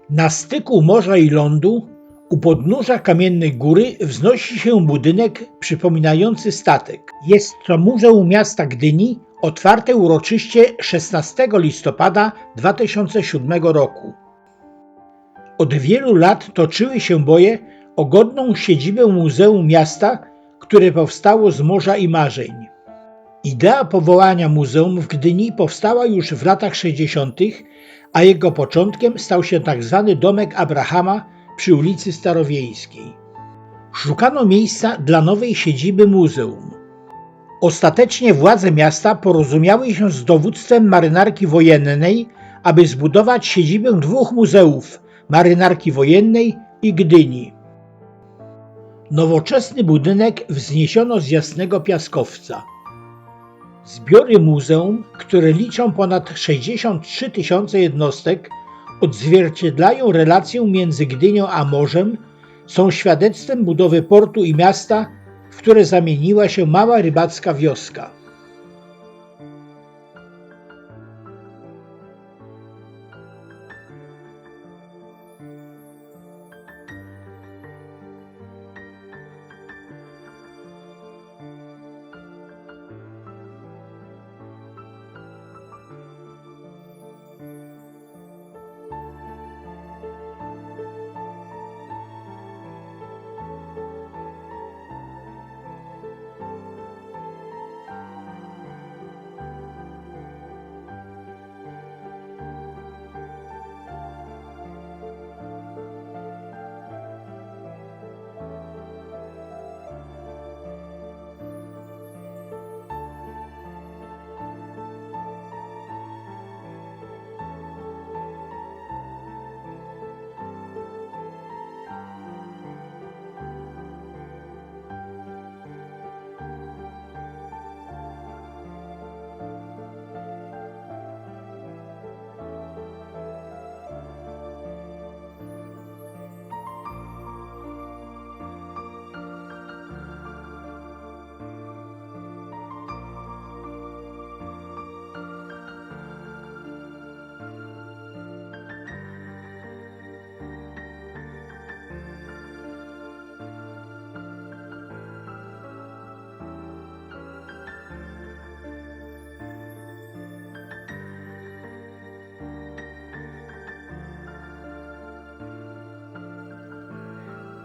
Na styku morza i lądu, u podnóża kamiennej góry, wznosi się budynek przypominający statek. Jest to Muzeum Miasta Gdyni, otwarte uroczyście 16 listopada 2007 roku. Od wielu lat toczyły się boje o godną siedzibę Muzeum Miasta, które powstało z morza i marzeń. Idea powołania muzeum w Gdyni powstała już w latach 60., a jego początkiem stał się tzw. Domek Abrahama przy ulicy Starowiejskiej. Szukano miejsca dla nowej siedziby muzeum. Ostatecznie władze miasta porozumiały się z dowództwem Marynarki Wojennej, aby zbudować siedzibę dwóch muzeów – Marynarki Wojennej i Gdyni. Nowoczesny budynek wzniesiono z jasnego piaskowca. Zbiory muzeum, które liczą ponad 63 000 jednostek, odzwierciedlają relację między Gdynią a morzem, są świadectwem budowy portu i miasta, w które zamieniła się mała rybacka wioska.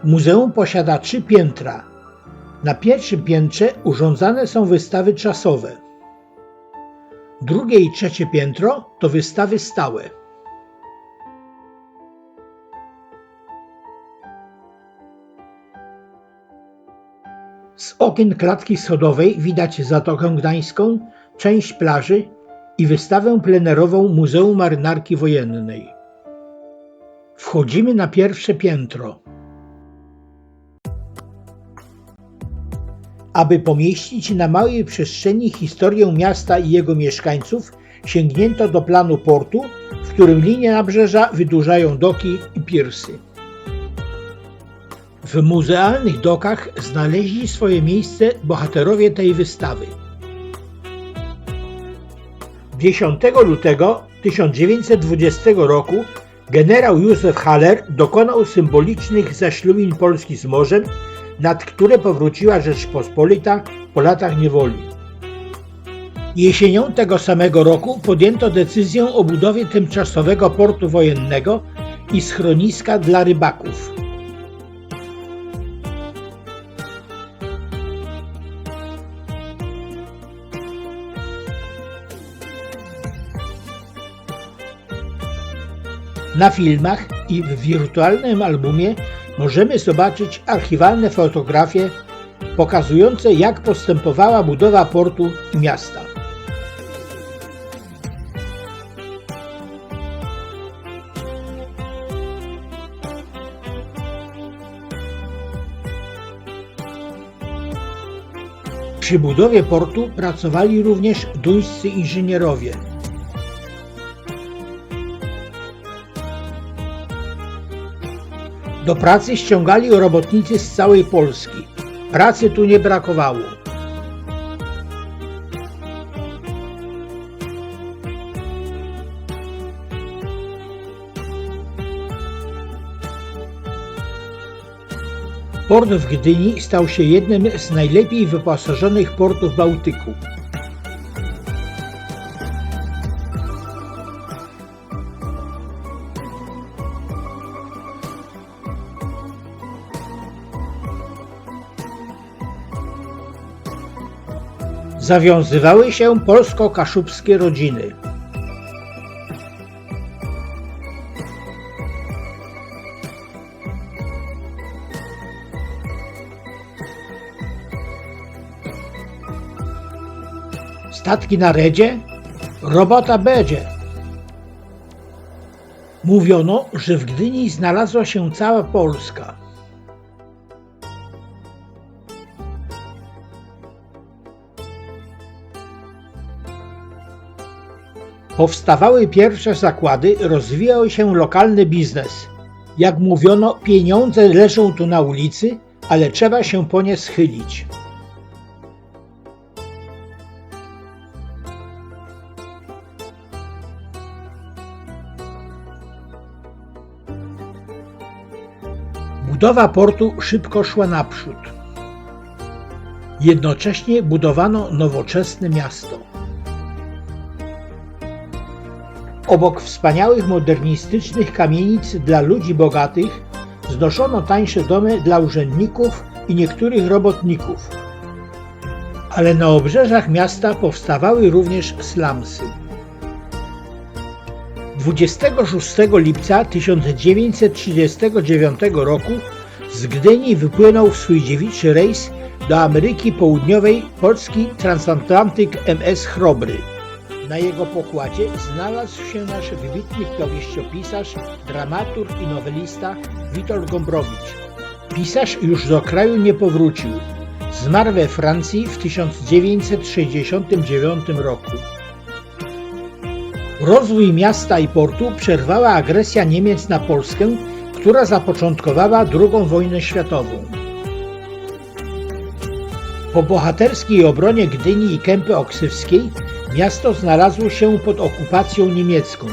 Muzeum posiada 3 piętra. Na pierwszym piętrze urządzane są wystawy czasowe. Drugie i trzecie piętro to wystawy stałe. Z okien klatki schodowej widać Zatokę Gdańską, część plaży i wystawę plenerową Muzeum Marynarki Wojennej. Wchodzimy na pierwsze piętro. Aby pomieścić na małej przestrzeni historię miasta i jego mieszkańców, sięgnięto do planu portu, w którym linie nabrzeża wydłużają doki i pirsy. W muzealnych dokach znaleźli swoje miejsce bohaterowie tej wystawy. 10 lutego 1920 roku generał Józef Haller dokonał symbolicznych zaślubin Polski z morzem, nad które powróciła Rzeczpospolita po latach niewoli. Jesienią tego samego roku podjęto decyzję o budowie tymczasowego portu wojennego i schroniska dla rybaków. Na filmach i w wirtualnym albumie możemy zobaczyć archiwalne fotografie pokazujące, jak postępowała budowa portu i miasta. Przy budowie portu pracowali również duńscy inżynierowie. Do pracy ściągali robotnicy z całej Polski. Pracy tu nie brakowało. Port w Gdyni stał się jednym z najlepiej wyposażonych portów Bałtyku. Zawiązywały się polsko-kaszubskie rodziny. Statki na redzie? Robota będzie. Mówiono, że w Gdyni znalazła się cała Polska. Powstawały pierwsze zakłady, rozwijał się lokalny biznes. Jak mówiono, pieniądze leżą tu na ulicy, ale trzeba się po nie schylić. Budowa portu szybko szła naprzód. Jednocześnie budowano nowoczesne miasto. Obok wspaniałych modernistycznych kamienic dla ludzi bogatych znoszono tańsze domy dla urzędników i niektórych robotników. Ale na obrzeżach miasta powstawały również slumsy. 26 lipca 1939 roku z Gdyni wypłynął w swój dziewiczy rejs do Ameryki Południowej polski transatlantyk MS Chrobry. Na jego pokładzie znalazł się nasz wybitny powieściopisarz, dramaturg i nowelista Witold Gombrowicz. Pisarz już do kraju nie powrócił. Zmarł we Francji w 1969 roku. Rozwój miasta i portu przerwała agresja Niemiec na Polskę, która zapoczątkowała II wojnę światową. Po bohaterskiej obronie Gdyni i Kępy Oksywskiej miasto znalazło się pod okupacją niemiecką.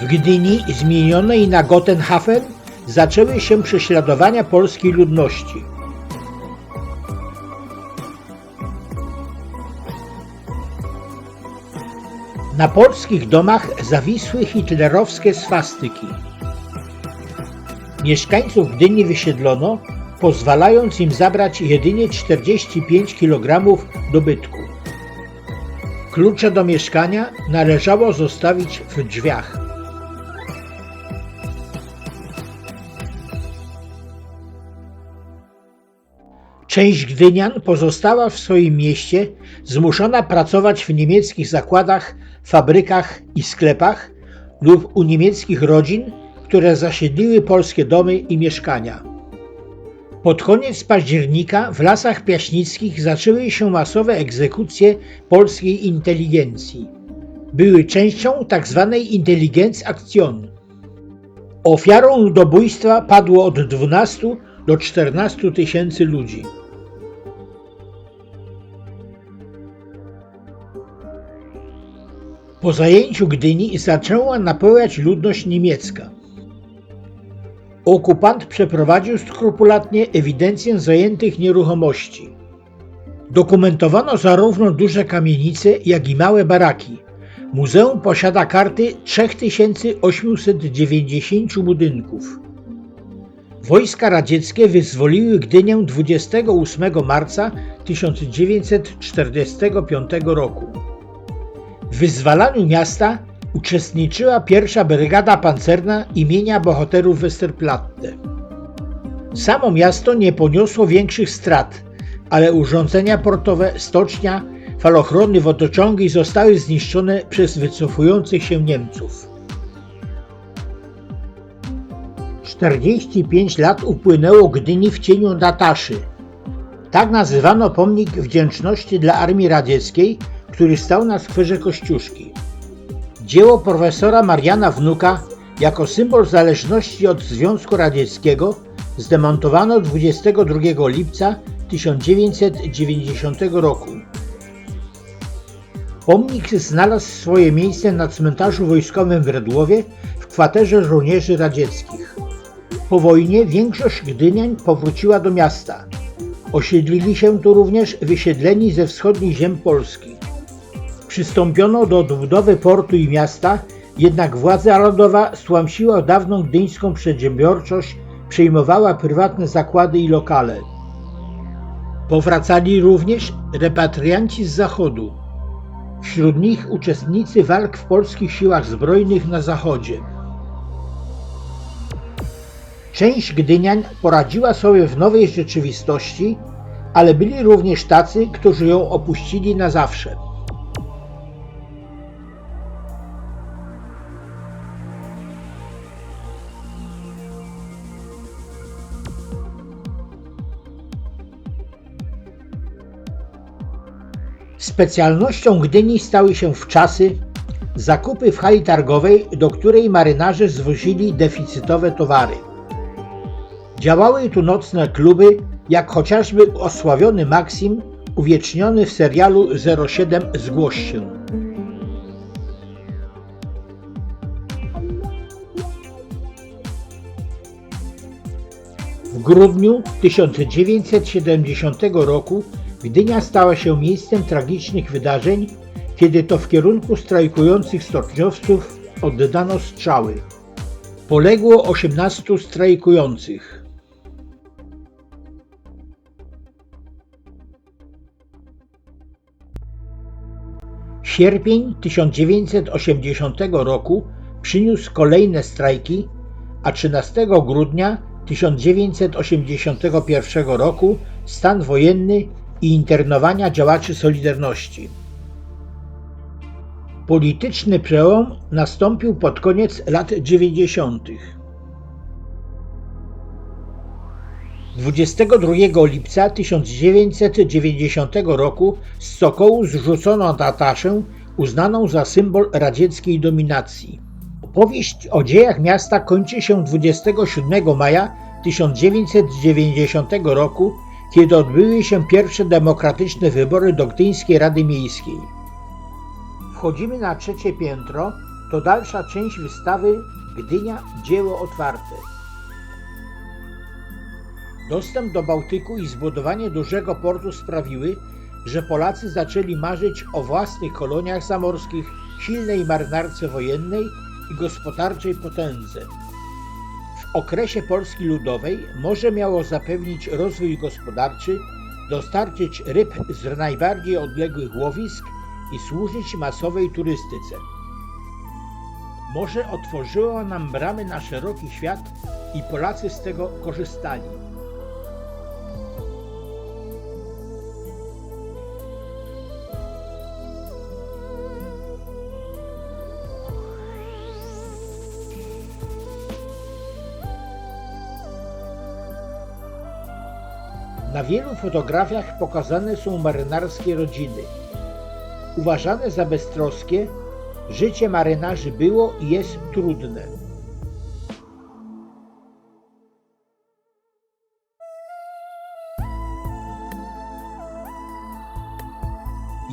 W Gdyni, zmienionej na Gotenhafen, zaczęły się prześladowania polskiej ludności. Na polskich domach zawisły hitlerowskie swastyki. Mieszkańców Gdyni wysiedlono, pozwalając im zabrać jedynie 45 kg dobytku. Klucze do mieszkania należało zostawić w drzwiach. Część gdynian pozostała w swoim mieście, zmuszona pracować w niemieckich zakładach, fabrykach i sklepach lub u niemieckich rodzin, które zasiedliły polskie domy i mieszkania. Pod koniec października w Lasach Piaśnickich zaczęły się masowe egzekucje polskiej inteligencji. Były częścią tzw. Intelligenzaktion. Ofiarą ludobójstwa padło od 12 do 14 tysięcy ludzi. Po zajęciu Gdyni zaczęła napływać ludność niemiecka. Okupant przeprowadził skrupulatnie ewidencję zajętych nieruchomości. Dokumentowano zarówno duże kamienice, jak i małe baraki. Muzeum posiada karty 3890 budynków. Wojska radzieckie wyzwoliły Gdynię 28 marca 1945 roku. W wyzwalaniu miasta uczestniczyła pierwsza brygada pancerna imienia bohaterów Westerplatte. Samo miasto nie poniosło większych strat, ale urządzenia portowe, stocznia, falochrony, wodociągi zostały zniszczone przez wycofujących się Niemców. 45 lat upłynęło Gdyni w cieniu Nataszy. Tak nazywano pomnik wdzięczności dla armii radzieckiej, który stał na skwerze Kościuszki. Dzieło profesora Mariana Wnuka jako symbol zależności od Związku Radzieckiego zdemontowano 22 lipca 1990 roku. Pomnik znalazł swoje miejsce na cmentarzu wojskowym w Redłowie w kwaterze żołnierzy radzieckich. Po wojnie większość gdynian powróciła do miasta. Osiedlili się tu również wysiedleni ze wschodnich ziem Polski. Przystąpiono do odbudowy portu i miasta, jednak władza narodowa stłamsiła dawną gdyńską przedsiębiorczość, przejmowała prywatne zakłady i lokale. Powracali również repatrianci z zachodu. Wśród nich uczestnicy walk w polskich siłach zbrojnych na zachodzie. Część gdynian poradziła sobie w nowej rzeczywistości, ale byli również tacy, którzy ją opuścili na zawsze. Specjalnością Gdyni stały się wczasy zakupy w hali targowej, do której marynarze zwozili deficytowe towary. Działały tu nocne kluby, jak chociażby osławiony Maksim, uwieczniony w serialu 07 Zgłoś się. W grudniu 1970 roku Gdynia stała się miejscem tragicznych wydarzeń, kiedy to w kierunku strajkujących stoczniowców oddano strzały. Poległo 18 strajkujących. Sierpień 1980 roku przyniósł kolejne strajki, a 13 grudnia 1981 roku stan wojenny i internowania działaczy Solidarności. Polityczny przełom nastąpił pod koniec lat 90. 22 lipca 1990 roku z Sokołu zrzucono Nataszę, uznaną za symbol radzieckiej dominacji. Opowieść o dziejach miasta kończy się 27 maja 1990 roku, kiedy odbyły się pierwsze demokratyczne wybory do Gdyńskiej Rady Miejskiej. Wchodzimy na trzecie piętro, to dalsza część wystawy Gdynia – dzieło otwarte. Dostęp do Bałtyku i zbudowanie dużego portu sprawiły, że Polacy zaczęli marzyć o własnych koloniach zamorskich, silnej marynarce wojennej i gospodarczej potędze. W okresie Polski Ludowej morze miało zapewnić rozwój gospodarczy, dostarczyć ryb z najbardziej odległych łowisk i służyć masowej turystyce. Morze otworzyło nam bramy na szeroki świat i Polacy z tego korzystali. Na wielu fotografiach pokazane są marynarskie rodziny. Uważane za beztroskie, życie marynarzy było i jest trudne.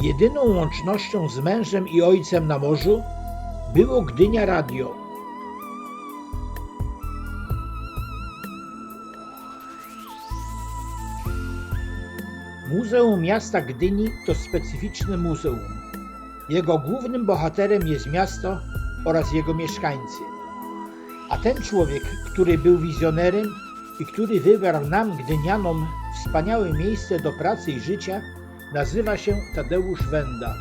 Jedyną łącznością z mężem i ojcem na morzu było Gdynia Radio. Muzeum Miasta Gdyni to specyficzne muzeum. Jego głównym bohaterem jest miasto oraz jego mieszkańcy. A ten człowiek, który był wizjonerem i który wybrał nam, Gdynianom, wspaniałe miejsce do pracy i życia, nazywa się Tadeusz Wenda.